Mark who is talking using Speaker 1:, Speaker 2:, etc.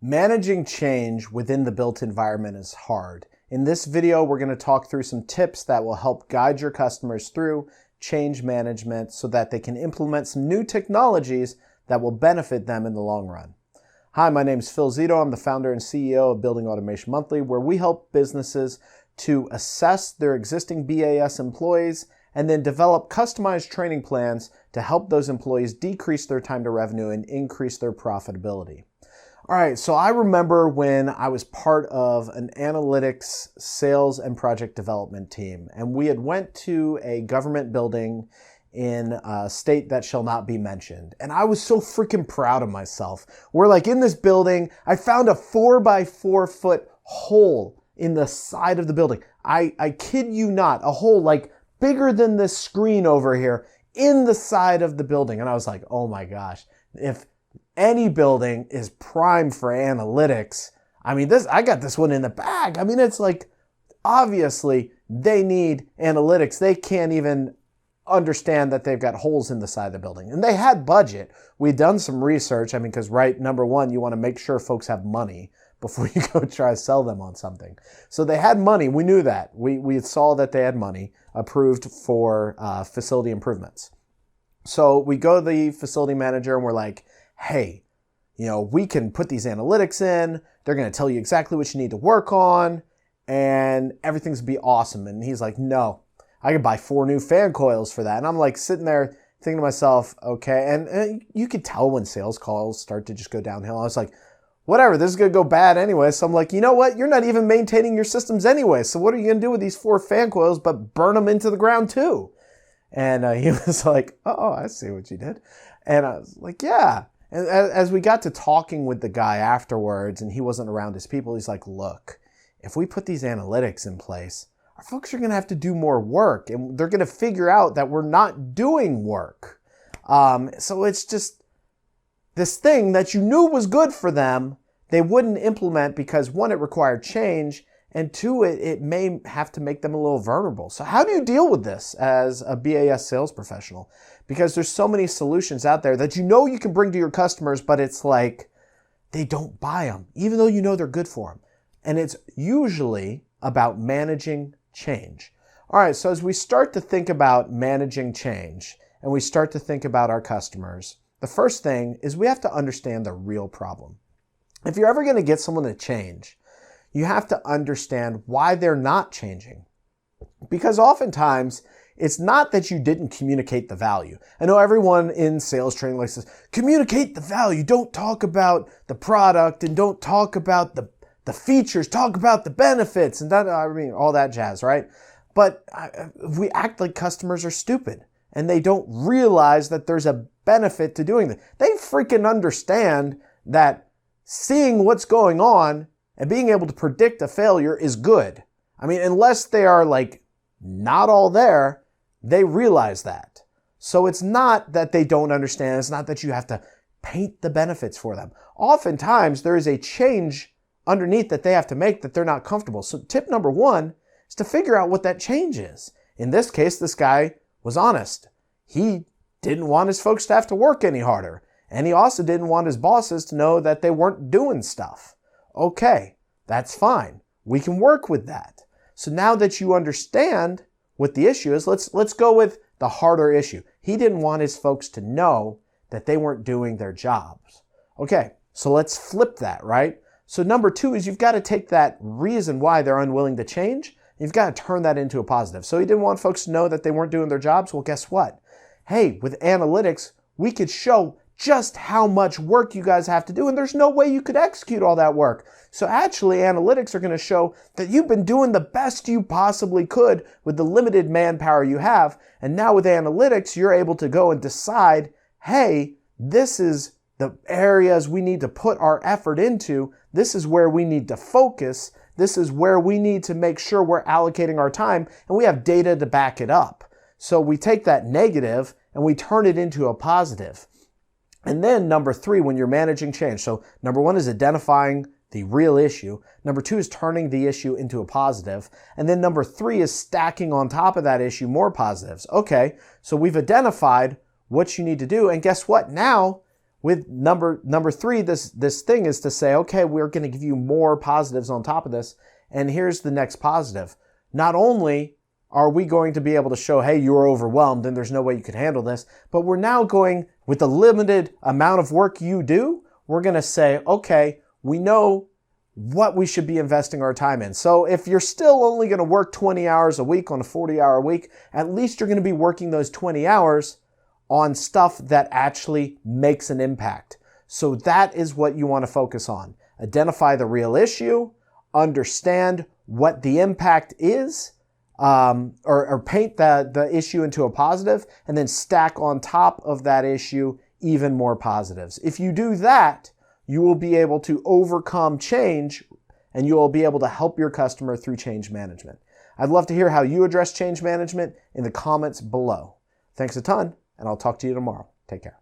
Speaker 1: Managing change within the built environment is hard. In this video, we're going to talk through some tips that will help guide your customers through change management so that they can implement some new technologies that will benefit them in the long run. Hi, my name is Phil Zito. I'm the founder and CEO of Building Automation Monthly, where we help businesses to assess their existing BAS employees and then develop customized training plans to help those employees decrease their time to revenue and increase their profitability. All right, so I remember when I was part of an analytics sales and project development team, and we had went to a government building in a state that shall not be mentioned. And I was so freaking proud of myself. We're like in this building, I found a 4x4-foot hole in the side of the building. I kid you not, a hole like bigger than this screen over here in the side of the building. And I was like, oh my gosh, if any building is primed for analytics, I got this one in the bag. It's like, obviously they need analytics. They can't even understand that they've got holes in the side of the building. And they had budget. We'd done some research. Because number one, you want to make sure folks have money before you go try to sell them on something. So they had money. We knew that. We saw that they had money approved for facility improvements. So we go to the facility manager and we're like, hey, we can put these analytics in. They're going to tell you exactly what you need to work on and everything's going to be awesome. And he's like, no, I could buy 4 new fan coils for that. And I'm like sitting there thinking to myself, okay. And you could tell when sales calls start to just go downhill. I was like, whatever, this is going to go bad anyway. So I'm like, you know what? You're not even maintaining your systems anyway. So what are you going to do with these 4 fan coils but burn them into the ground too? And he was like, oh, I see what you did. And I was like, yeah. And as we got to talking with the guy afterwards and he wasn't around his people, he's like, look, if we put these analytics in place, our folks are going to have to do more work and they're going to figure out that we're not doing work. So it's just this thing that you knew was good for them, they wouldn't implement because 1, it required change, and 2, it may have to make them a little vulnerable. So how do you deal with this as a BAS sales professional? Because there's so many solutions out there that you can bring to your customers, but it's like they don't buy them, even though they're good for them. And it's usually about managing change. All right, so as we start to think about managing change and we start to think about our customers, the first thing is we have to understand the real problem. If you're ever going to get someone to change, you have to understand why they're not changing. Because oftentimes, it's not that you didn't communicate the value. I know everyone in sales training likes to communicate the value. Don't talk about the product and don't talk about the features. Talk about the benefits and all that jazz, right? But we act like customers are stupid and they don't realize that there's a benefit to doing that. They freaking understand that seeing what's going on and being able to predict a failure is good. Unless they are like not all there, they realize that. So it's not that they don't understand. It's not that you have to paint the benefits for them. Oftentimes, there is a change underneath that they have to make that they're not comfortable. So tip number 1 is to figure out what that change is. In this case, this guy was honest. He didn't want his folks to have to work any harder. And he also didn't want his bosses to know that they weren't doing stuff. Okay, that's fine. We can work with that. So now that you understand what the issue is, let's go with the harder issue. He didn't want his folks to know that they weren't doing their jobs. Okay, so let's flip that, right? So number 2 is you've got to take that reason why they're unwilling to change, you've got to turn that into a positive. So he didn't want folks to know that they weren't doing their jobs. Well, guess what? Hey, with analytics, we could show just how much work you guys have to do, and there's no way you could execute all that work. So actually, analytics are going to show that you've been doing the best you possibly could with the limited manpower you have, and now with analytics, you're able to go and decide, hey, this is the areas we need to put our effort into, this is where we need to focus, this is where we need to make sure we're allocating our time, and we have data to back it up. So we take that negative and we turn it into a positive. And then number 3, when you're managing change. So number 1 is identifying the real issue. Number 2 is turning the issue into a positive. And then number 3 is stacking on top of that issue more positives. Okay, so we've identified what you need to do. And guess what? Now With number three, this thing is to say, okay, we're going to give you more positives on top of this. And here's the next positive. Not only are we going to be able to show, hey, you are overwhelmed and there's no way you can handle this, but we're now going, with the limited amount of work you do, we're going to say, okay, we know what we should be investing our time in. So if you're still only going to work 20 hours a week on a 40-hour week, at least you're going to be working those 20 hours on stuff that actually makes an impact. So that is what you want to focus on. Identify the real issue, understand what the impact is, or paint the issue into a positive, and then stack on top of that issue even more positives. If you do that, you will be able to overcome change and you will be able to help your customer through change management. I'd love to hear how you address change management in the comments below. Thanks a ton, and I'll talk to you tomorrow. Take care.